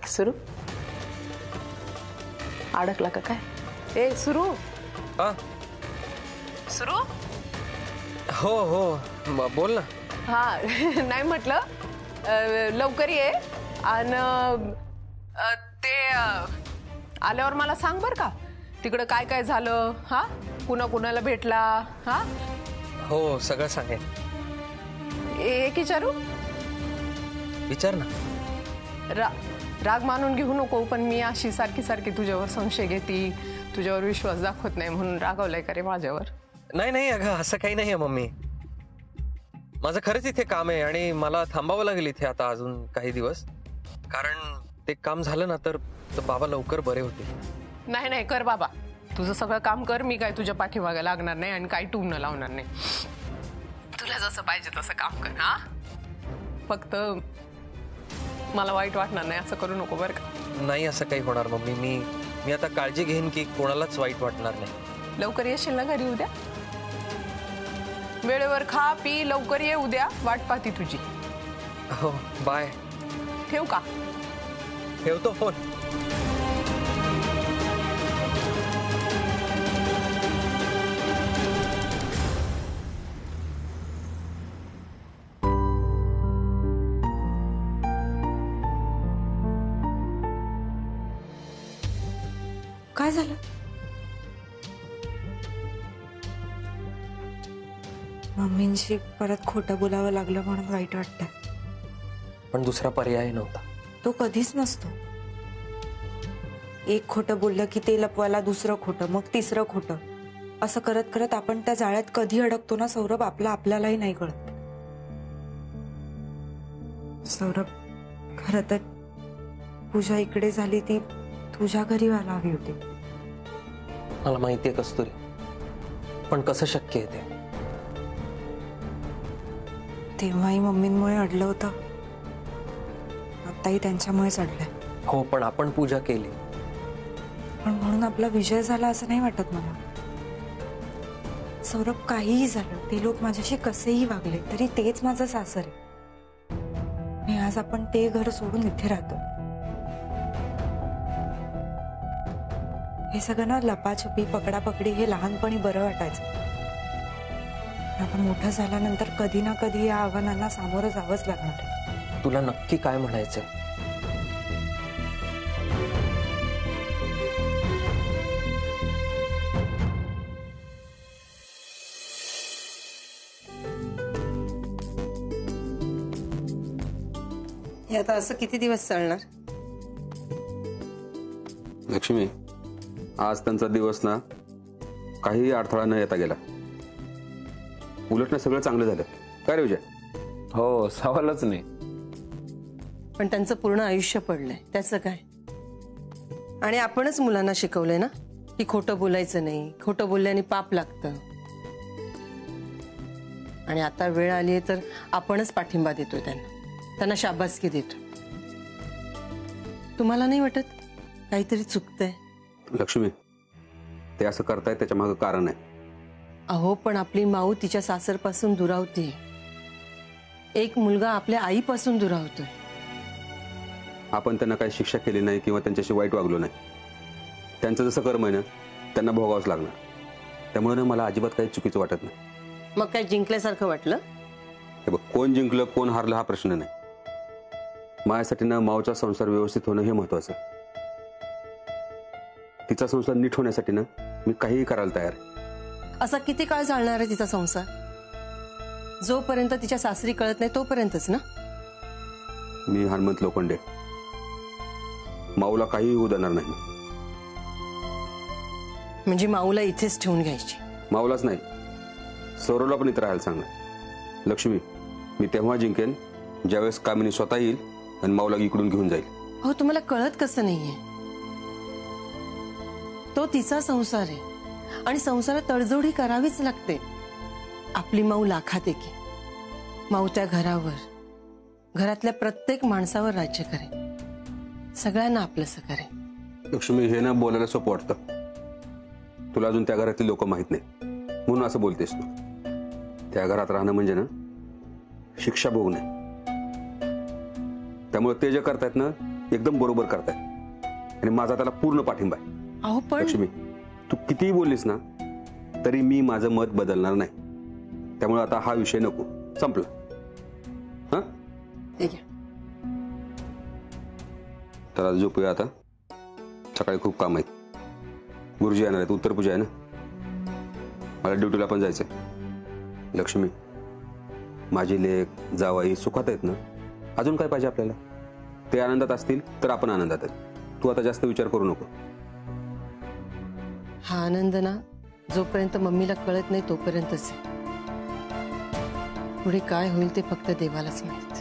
सुरू अडकला का काय? ए सुरू सुरू हो हो बोल ना. हा नाही म्हटलं लवकर ये आणि ते आल्यावर मला सांग बर का तिकडे काय काय झालं. हा कुणा कुणाला भेटला. हा हो सगळं सांगेन. एक विचारू? विचार ना. राग मानून घेऊ नको पण मी अशी सारखी सारखी तुझ्यावर संशय घेती तुझ्यावर विश्वास दाखवत नाही म्हणून रागवलाय का रे माझ्यावर? नाही नाही अगं असं काही नाहीये मम्मी. माझं खरंच इथे काम आहे आणि मला थांबावं लागेल इथे आता अजून काही दिवस. कारण ते काम झालं ना तर बाबा लवकर बरे होतील. नाही नाही कर बाबा तुझं सगळं काम कर. मी काय तुझ्या पाठीमागे लागणार नाही आणि काही टून लावणार नाही. तुला जसं पाहिजे तसं काम कर. हा फक्त मला वाईट वाटणार नाही असं करू नको बरं का? नाही असं काही होणार मम्मी. मी आता काळजी घेईन की कोणालाच वाईट वाटणार नाही. लवकर येशील ना घरी उद्या? वेळेवर खा पी लवकर ये उद्या वाट पाहती तुझी. हो बाय. ठेव का? ठेवतो फोन. काय झालं? मम्मींशी परत खोटं बोलावं लागलं म्हणून वाईट वाटतंय. पण दुसरा पर्याय नव्हता. तो कधीच नसतो. एक खोटं बोललं की ते लपवायला दुसरं खोटं मग तिसरं खोटं असं करत करत आपण त्या जाळ्यात कधी अडकतो ना सौरभ आपल्यालाही नाही कळत. सौरभ खरं तर पूजा इकडे झाली ती तुझ्या घरी व्हायला हवी होती. मला माहितीये कस्तुरी पण कसं शक्य आहे ते? तेव्हाही मम्मींमुळे अडलं होतं आताही त्यांच्यामुळेच अडलंय. हो पण आपण पूजा केली. पण म्हणून आपला विजय झाला असं नाही वाटत मला. सौरभ काहीही झालं ते लोक माझ्याशी कसेही वागले तरी तेच माझं सासर आहे. आणि आज आपण ते घर सोडून इथे राहतो. हे सगळं ना लपाछपी पकडापकडी हे लहानपणी बरं वाटायचं. आता मोठं झाल्यानंतर कधी ना कधी या आव्हानांना सामोरं जावंच लागणार आहे. तुला नक्की काय म्हणायचंय? हे आता असं किती दिवस चालणार? लक्ष्मी आज त्यांचा दिवस ना काही अडथळा न येता गेला. उलट सगळं चांगलं झालं. काय रे विजय? हो सवालच नाही. पण त्यांचं पूर्ण आयुष्य पडलंय त्याचं काय? आणि आपणच मुलांना शिकवलंय ना की खोटं बोलायचं नाही खोटं बोलल्याने पाप लागतं. आणि आता वेळ आली आहे तर आपणच पाठिंबा देतोय त्यांना शाबासकी देतो. तुम्हाला नाही वाटत काहीतरी चुकतंय? लक्ष्मी ते असं करतायत त्याच्या मागे कारण आहे. अहो पण आपली माऊ तिच्या सासरपासून दुरावते. एक मुलगा आपल्या आईपासून दुरावतोय. आपण त्यांना काही शिक्षा केली नाही किंवा त्यांच्याशी वाईट वागलो नाही. त्यांचं जसं कर्म आहे ना त्यांना भोगावंच लागणार. त्यामुळे ना मला अजिबात काही चुकीचं वाटत नाही. मग काय जिंकल्यासारखं वाटलं? हे बघ कोण जिंकलं कोण हारलं हा प्रश्न नाही. माझ्यासाठी ना माऊचा संसार व्यवस्थित होणं हे महत्वाचं. तिचा संसार नीट होण्यासाठी ना मी काहीही करायला तयार आहे. असा किती काळ चालणार आहे तिचा संसार? जोपर्यंत तिच्या सासरी कळत नाही तोपर्यंतच ना. मी हनुमंत लोखंडे माऊला काहीही होऊ देणार नाही. म्हणजे माऊला इथेच ठेवून घ्यायची? माऊलाच नाही सौरवला पण इथे राहायला सांगणार. लक्ष्मी मी तेव्हा जिंकेन ज्यावेळेस कामिनी स्वतः येईल आणि माऊला इकडून घेऊन जाईल. हो तुम्हाला कळत कसं नाहीये? तो तिचा संसार आहे आणि संसारात तडजोड ही करावीच लागते. आपली माऊ लाखात एकी. माऊ त्या घरावर घरातल्या प्रत्येक माणसावर राज्य करे. सगळ्यांना आपलंसं करे. लक्ष्मी हे ना बोलायला सोपं वाटतं. तुला अजून त्या घरातली लोक माहित नाही म्हणून असं बोलतेस तू. त्या घरात राहणं म्हणजे ना शिक्षा भोगणे. त्यामुळे ते जे करतायत ना एकदम बरोबर करताय आणि माझा त्याला पूर्ण पाठिंबा आहे. अहो पण लक्ष्मी, तू कितीही बोललीस ना तरी मी माझं मत बदलणार नाही. त्यामुळे आता हा विषय नको, संपला. हा, ठीक आहे. तर आज झोपूया आता. सकाळी खूप काम आहे. गुरुजी येणार आहेत, उत्तरपूजा आहे ना. मला ड्युटीला पण जायचंय. लक्ष्मी, माझी लेक जावाई सुखात आहेत ना. अजून काय पाहिजे आपल्याला? ते आनंदात असतील तर आपण आनंदात आहेत. तू आता जास्त विचार करू नको. हा आनंद ना जोपर्यंत मम्मीला कळत नाही तोपर्यंतच आहे. पुढे काय होईल ते फक्त देवालाच माहित.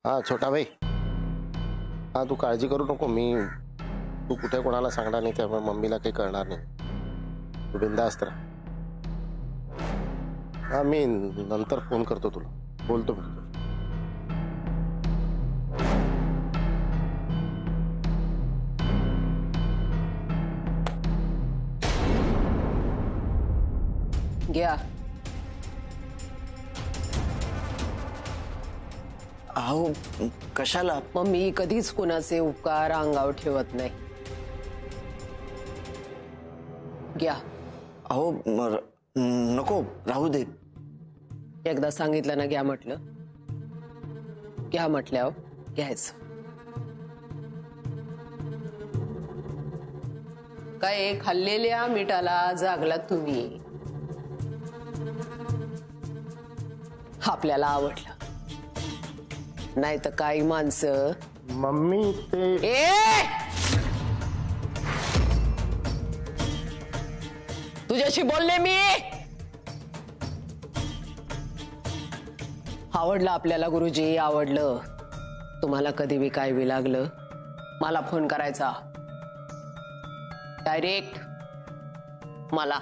हा छोटा भाई, हा तू काळजी करू नको. तू कुठे कोणाला सांगणार नाही, त्यामुळे मम्मीला काही कळणार नाही. तू बिंदास्त राहा. हा, मी नंतर फोन करतो तुला, बोलतो मी. घ्या. अहो कशाला? मम्मी कधीच कुणाचे उपकार अंगावर ठेवत नाही. घ्या. अहो नको, राहू दे. एकदा सांगितलं ना घ्या म्हटलं, घ्या म्हटल्यावर घ्यायचं. काय खाल्लेल्या मिठाला जागलात तुम्ही. आपल्याला आवडलं नाही तर काही माणसं. मम्मी ते तुझ्याशी बोलले मी. आवडलं आपल्याला गुरुजी, आवडलं. तुम्हाला कधी बी काय बी लागलं मला फोन करायचा डायरेक्ट मला.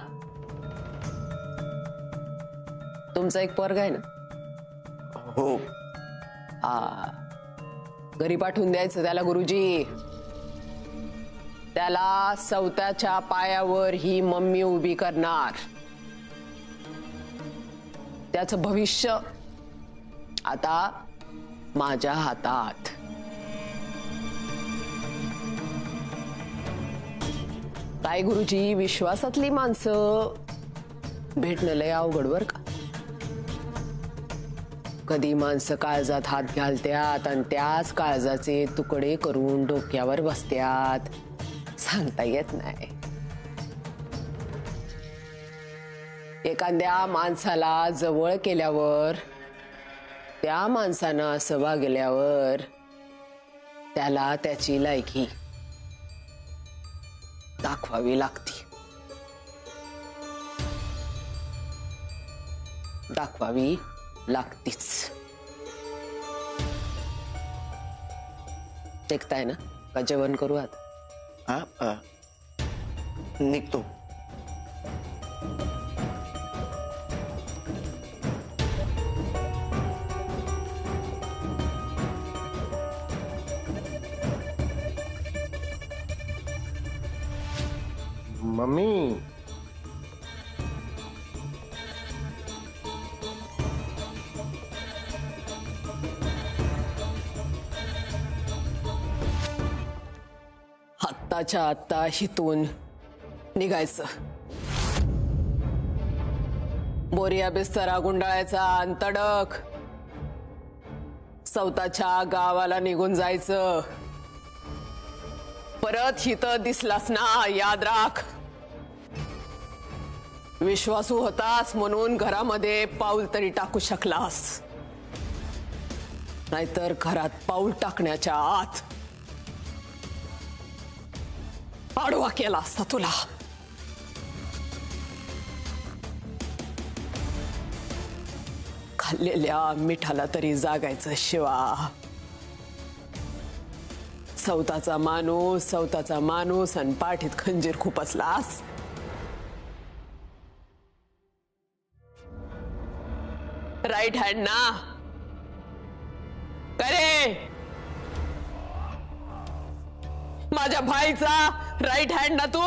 तुमचा एक पोरगा आहे ना? हो. घरी पाठवून द्यायचं त्याला गुरुजी. त्याला स्वतःच्या पायावर ही मम्मी उभी करणार. त्याचं भविष्य आता माझ्या हातात. काय गुरुजी, विश्वासातली माणसं भेटणं लय अवघड बर का. कधी माणसं काळजात हात घालत्यात आणि त्याच काळजाचे तुकडे करून डोक्यावर बसत्यात, सांगता येत नाही. एखाद्या माणसाला जवळ केल्यावर, त्या माणसानं असं वागल्यावर त्याला त्याची लायकी दाखवावी लागते. दाखवावी लागतीच. देखताय ना का जेवण करू आता? हा, निघतो. मम्मी आत्ताच्या आत्ता हितून निघायचं. बोरिया बिस्तरा गुंडाळायचा आणि तडक स्वतःच्या गावाला निघून जायचं. परत हितं दिसलास ना याद राख. विश्वासू होतास म्हणून घरामध्ये पाऊल तरी टाकू शकलास, नाहीतर घरात पाऊल टाकण्याच्या आत आडवा केला असता तुला. खाल्लेल्या मिठाला तरी जागायचं शिवा. स्वतःचा माणूस आणि पाठीत खंजीर खुपसलास. राईट हँड ना करे, माझ्या भाईचा राईट हँड ना तू.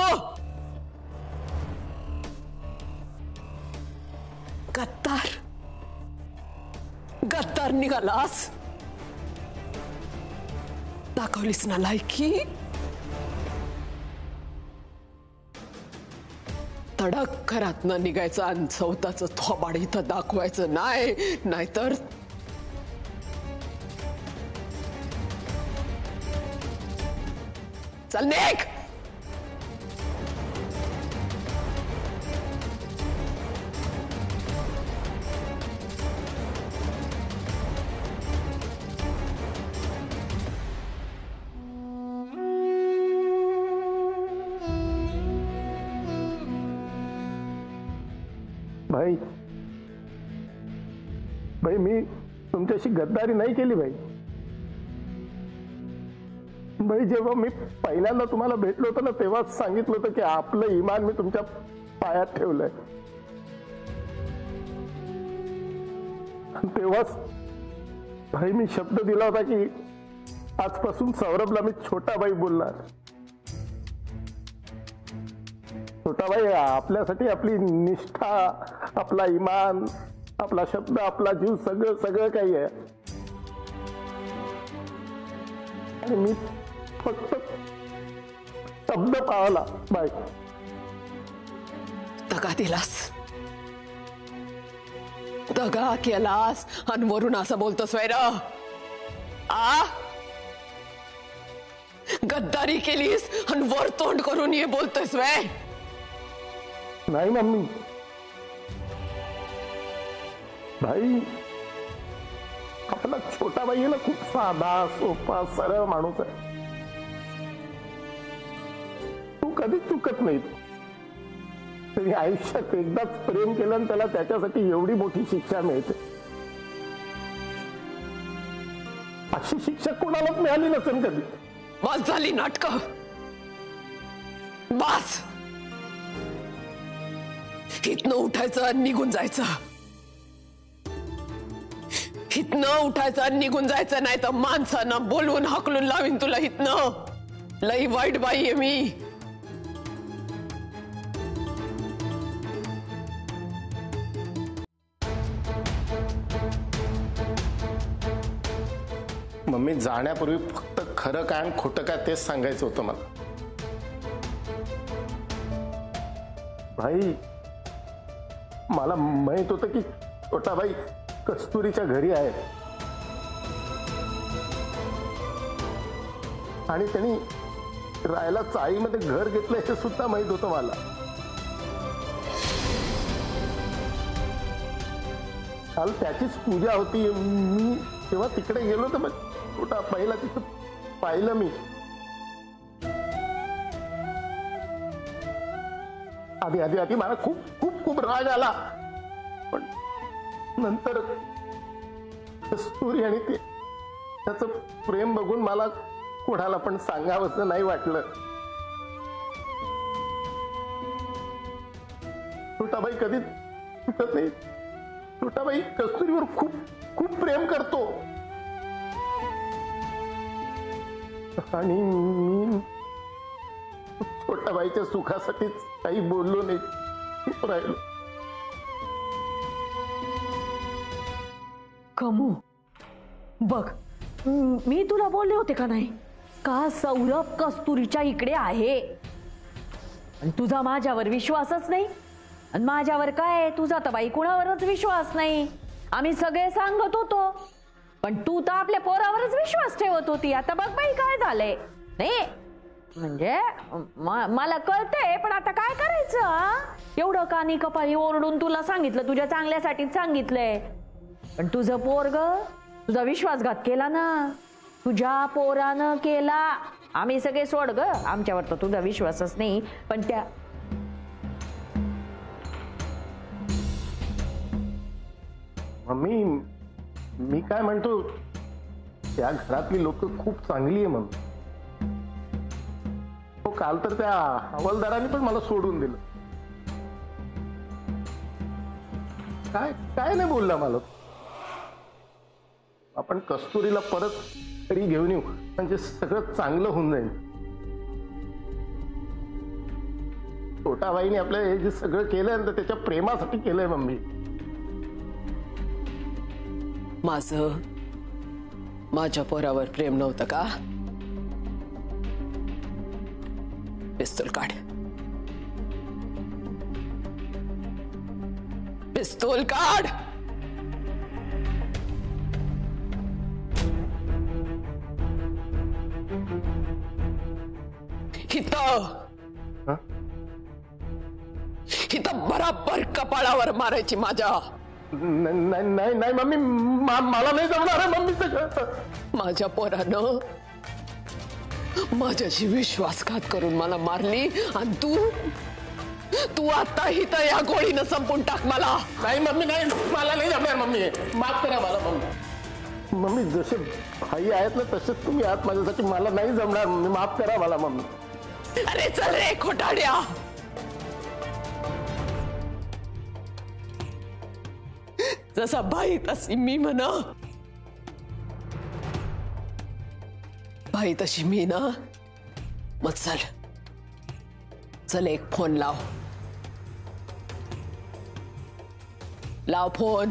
गद्दार गद्दार निघालास. दाखवलीस ना लायकी. तडक घरातनं निघायचं आणि स्वतःच थोबाड इथं दाखवायचं नाही, नाहीतर चल निघ. भाई भाई मी तुमच्याशी गद्दारी नाही केली भाई. भाई जेव्हा मी पहिल्यांदा तुम्हाला भेटलो होतो ना तेव्हाच सांगितलं होतं की आपलं इमान मी तुमच्या पायात ठेवलंय. तेव्हाच भाई मी शब्द दिला होता की आजपासून सौरभला मी छोटा भाई बोलणार. छोटा भाई आपल्यासाठी आपली निष्ठा, आपला इमान, आपला शब्द, आपला जीव सगळं सगळं काही आहे. आणि मी फक्त शब्द पाळला बाई. दगा दिलास, दगा केलास आणि वरून असं बोलतोस वैर. आ गद्दारी केलीस आणि वर तोंड करून ये बोलतोस वै. नाही मम्मी, भाई आपला छोटा भाई ना खूप साधा सोपा सरळ माणूस आहे. तू कधीच चुकत नाही. तरी आयुष्यात एकदाच प्रेम केलं आणि त्याला त्याच्यासाठी एवढी मोठी शिक्षा मिळते. अशी शिक्षा कोणालाच मिळाली नसेल कधी. बस झाली नाटक, बस. इथनं उठायचं आणि निघून जायचं. इथनं उठायचं आणि निघून जायचं, नाही तर माणसानं बोलवून हाकलून लावीन तुला इथनं. लई वाईट बाई आहे मी. मम्मी जाण्यापूर्वी फक्त खरं काय आणि खोटं काय तेच सांगायचं होतं मला. भाई मला माहित होतं की छोटा भाई कस्तुरीच्या घरी आहे आणि त्यांनी राहायला चाळीमध्ये घर घेतलं हे सुद्धा माहित होतं मला. काल त्याचीच पूजा होती. मी तेव्हा तिकडे गेलो तर मग छोटा पहिला तिथं पाहिलं मी. आधी आधी आधी मला खूप खूप खूप राग आला, पण नंतर कस्तुरी आणि ते त्याचं प्रेम बघून मला कोणाला पण सांगावंसं नाही वाटलं. छोटाबाई कधीच चुकत नाही. छोटाबाई कस्तुरीवर खूप खूप प्रेम करतो आणि मी छोटाबाईच्या सुखासाठीच काही बोललो नाही, चुप राहिलो. कमू बघ, मी तुला बोलले होते का नाही का सौरभ कस्तुरीच्या इकडे आहे आणि तुझा माझ्यावर विश्वासच नाही. आणि माझ्यावर काय, तुझा तर बाई कुणावरच विश्वास नाही. आम्ही सगळे सांगत होतो, पण तू तर आपल्या पोरावरच विश्वास ठेवत होती. आता बघ बाई काय झालंय. नाही म्हणजे मला कळतंय, पण आता काय करायचं. एवढं कानी कपाळी ओरडून तुला सांगितलं, तुझ्या चांगल्यासाठीच सांगितलंय, पण तुझं पोरग तुझा विश्वासघात केला ना, तुझ्या पोरानं केला. आम्ही सगळे सोड ग, आमच्यावर तर तुझा विश्वासच नाही. पण त्या मम्मी मी काय म्हणतो, त्या घरातली लोक खूप चांगली आहे मम्मी. हो काल तर त्या हवालदाराने पण मला सोडून दिलं. काय काय नाही बोलला मला. आपण कस्तुरीला परत तरी घेऊन येऊ, म्हणजे सगळं चांगलं होऊन जाईल. छोटाबाईने आपल्या हे जे सगळं केलंय ना त्याच्या प्रेमासाठी केलंय मम्मी. माझ्या पोरावर प्रेम नव्हतं का? पिस्तूल काढ. पिस्तूल काढ. इथं बराबर कपाळावर मारायची माझ्या. नाही नाही नाही मम्मी, मला नाही जमणार आहे मम्मी सगळं. माझ्या पोरानं माझ्याशी विश्वासघात करून मला मारली आणि तू आता इथं या गोळीनं संपून टाक मला. नाही मम्मी, नाही, मला नाही जमणार मम्मी. माफ करा मला मम्मी. मम्मी जसे भाई आहेत ना तसेच तुम्ही आहात माझ्यासाठी. मला नाही जमणार मम्मी, माफ करा मला मम्मी. अरे चल रे खोटाड्या. जसा बाई तशी मी म्हणा. बाई तशी मी ना. मग चल एक फोन लाव. फोन.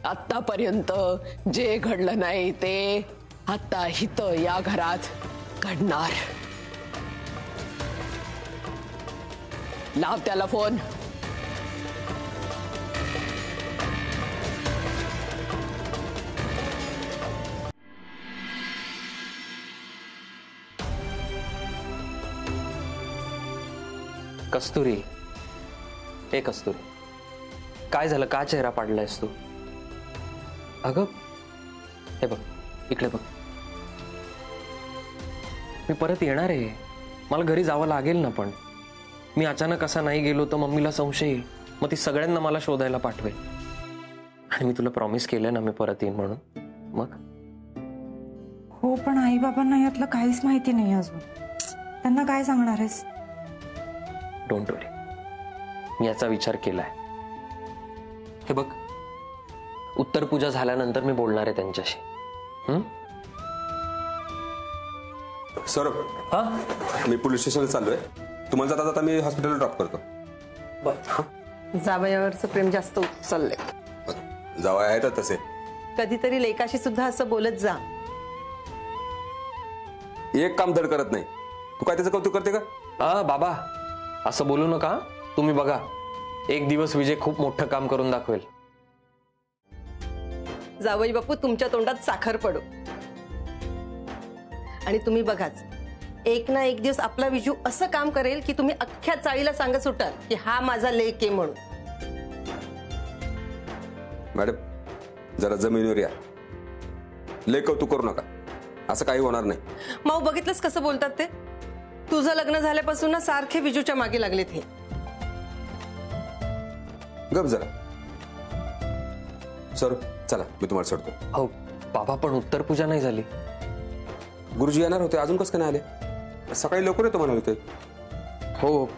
आतापर्यंत जे घडलं नाही ते आता इथं या घरात घडणार. लाव त्याला फोन. कस्तुरी, हे कस्तुरी, काय झालं? का चेहरा पाडलायस तू? अगं हे बघ, इकडे बघ. मी परत येणार आहे. मला घरी जावं लागेल ना. पण मी अचानक असा नाही गेलो तर मम्मीला संशय येईल. मग ती सगळ्यांना मला शोधायला पाठवेल. आणि मी तुला प्रॉमिस केलं ना मी परत येईन म्हणून. मग हो, पण आई बाबांना यातलं काहीच माहिती नाही अजून. त्यांना काय सांगणार आहेस? डोंट वरी, मी याचा विचार केलाय. हे बघ, उत्तर पूजा झाल्यानंतर मी बोलणार आहे त्यांच्याशी. सौरभ, हा, मी पोलीस स्टेशनला चाललोय. तुम्हाला जाता जाता मी हॉस्पिटलला ड्रॉप करतो. जावयावरचं प्रेम जास्त चाललंय. जावया आहेत तसे. कधीतरी लेकाशी सुद्धा असं बोलत जा. एक काम धड करत नाही. तू काय त्याचं कौतुक करते का? बाबा, असं बोलू नका. तुम्ही बघा, एक दिवस विजय खूप मोठं काम करून दाखवेल. जावई बापू तुमच्या तोंडात साखर पडो. आणि तुम्ही बघाच, एक ना एक दिवस आपला विजू असं काम करेल की तुम्ही अख्ख्या चाळीला सांगत सुटाल की हा माझा लेक आहे म्हणून. मॅडम, जरा जमिनीवर या. लय कौतुक करू नका. असं काही होणार नाही. माऊ, बघितलंस कसं बोलतात ते? तुझं लग्न झाल्यापासून ना सारखे विजूच्या मागे लागलेत हे. गप जरा. सौरभ, चला मी तुम्हाला सोडतो. हो बाबा, पण उत्तर पूजा नाही झाली. गुरुजी येणार होते, अजून कसं काय नाही आले? सकाळी लवकर येतो म्हणाले होते. हो,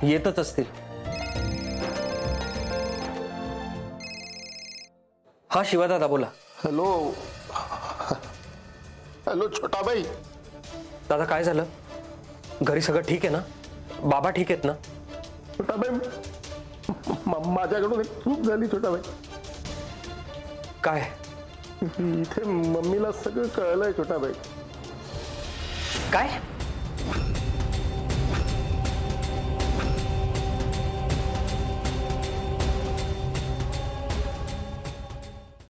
येतच असतील. हा, शिवादादा बोला. हॅलो हॅलो छोटा भाई. दादा, काय झालं? घरी सगळं ठीक आहे ना? बाबा ठीक आहेत ना? छोटा भाई, माझ्याकडून एक चूक झाली छोटा भाई. काय? इथे मम्मीला सगळं कळलंय छोटा भाई. काय?